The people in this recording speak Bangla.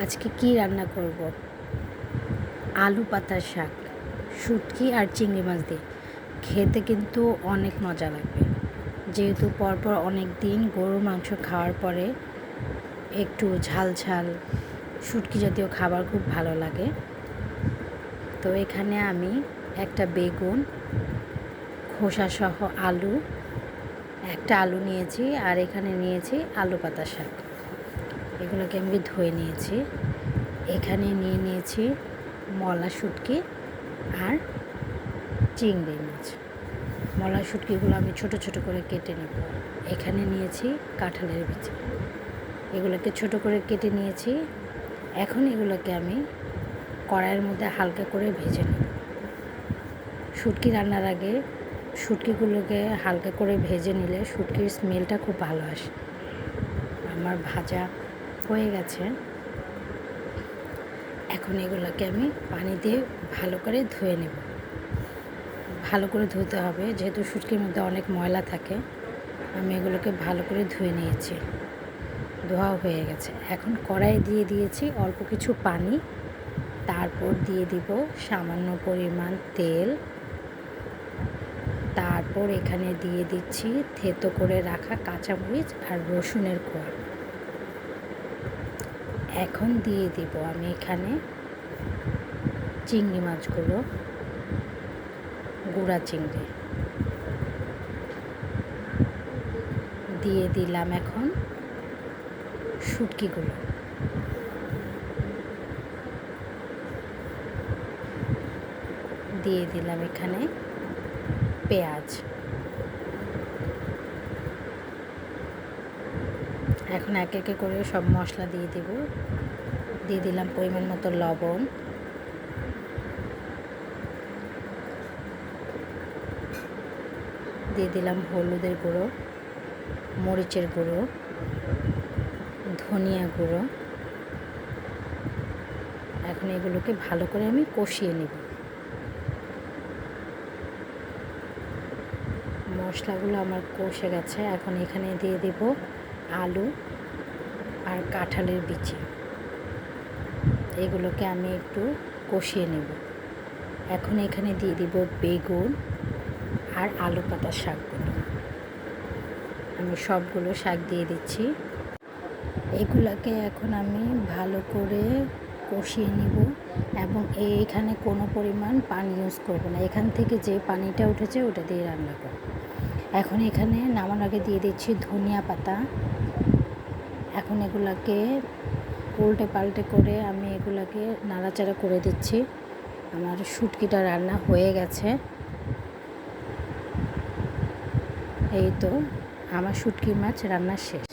আজকে কি রান্না করব? আলু পাতার শাক, শুটকি আর চিংড়ি মাছ দিয়ে। খেতে কিন্তু অনেক মজা লাগবে। যেহেতু পরপর অনেক দিন গরুর মাংস খাওয়ার পরে একটু ঝাল ঝাল শুটকি জাতীয় খাবার খুব ভালো লাগে। তো এখানে আমি একটা বেগুন, খোসাসহ আলু, একটা আলু নিয়েছি, আর এখানে নিয়েছি আলু পাতা শাক। এগুলোকে আমি ধুয়ে নিয়েছি। এখানে নিয়ে নিয়েছি মলা শুটকি আর চিংড়ি মাছ। মলা শুটকিগুলো আমি ছোট ছোট করে কেটে নেব। এখানে নিয়েছি কাঁঠালের বিচি, এগুলোকে ছোট করে কেটে নিয়েছি। এখন এগুলোকে আমি কড়াইয়ের মধ্যে হালকা করে ভেজে নেব। শুটকি রান্নার আগে শুটকিগুলোকে হালকা করে ভেজে নিলে শুটকির স্মেলটা খুব ভালো আসে। আমার ভাজা হয়ে গেছে। এখন এগুলোকে আমি পানি দিয়ে ভালো করে ধুয়ে নেব। ভালো করে ধুতে হবে, যেহেতু শুটকির মধ্যে অনেক ময়লা থাকে। আমি এগুলোকে ভালো করে ধুয়ে নিয়েছি, ধোয়া হয়ে গেছে। এখন কড়াই দিয়ে দিয়েছি অল্প কিছু পানি, তারপর দিয়ে দিব সামান্য পরিমাণ তেল, তারপর এখানে দিয়ে দিচ্ছি থেতো করে রাখা কাঁচামরিচ আর রসুনের কোয়া। এখন দিয়ে দিব আমি এখানে চিংড়ি মাছগুলো, গুঁড়া চিংড়ি দিয়ে দিলাম। এখন শুটকিগুলো দিয়ে দিলাম। এখানে পেঁয়াজ, এখন এক একে করে সব মশলা দিয়ে দেব। দিয়ে দিলাম পরিমাণ মতো লবণ, দিয়ে দিলাম হলুদের গুঁড়ো, মরিচের গুঁড়ো, ধনিয়া গুঁড়ো। এখন এগুলোকে ভালো করে আমি কষিয়ে নেব। মশলাগুলো আমার কষে গেছে। এখন এখানে দিয়ে দেব আলু আর কাঁঠালের বিচি, এগুলোকে আমি একটু কষিয়ে নেব। এখন এখানে দিয়ে দিব বেগুন আর আলু পাতা শাকগুলো। আমি সবগুলো শাক দিয়ে দিচ্ছি। এগুলোকে এখন আমি ভালো করে কষিয়ে নেব, এবং এইখানে কোনো পরিমাণ পানি ইউজ করব না। এখান থেকে যে পানিটা উঠেছে ওটা দিয়ে রান্না করব। এখন এখানে নামানোর আগে দিয়ে দিচ্ছি ধনিয়া পাতা। এখন এগুলোকে উল্টে পাল্টে করে আমি এগুলোকে নাড়াচাড়া করে দিচ্ছি। আমার শুটকিটা রান্না হয়ে গেছে। এই তো আমার শুটকি মাছ রান্না শেষ।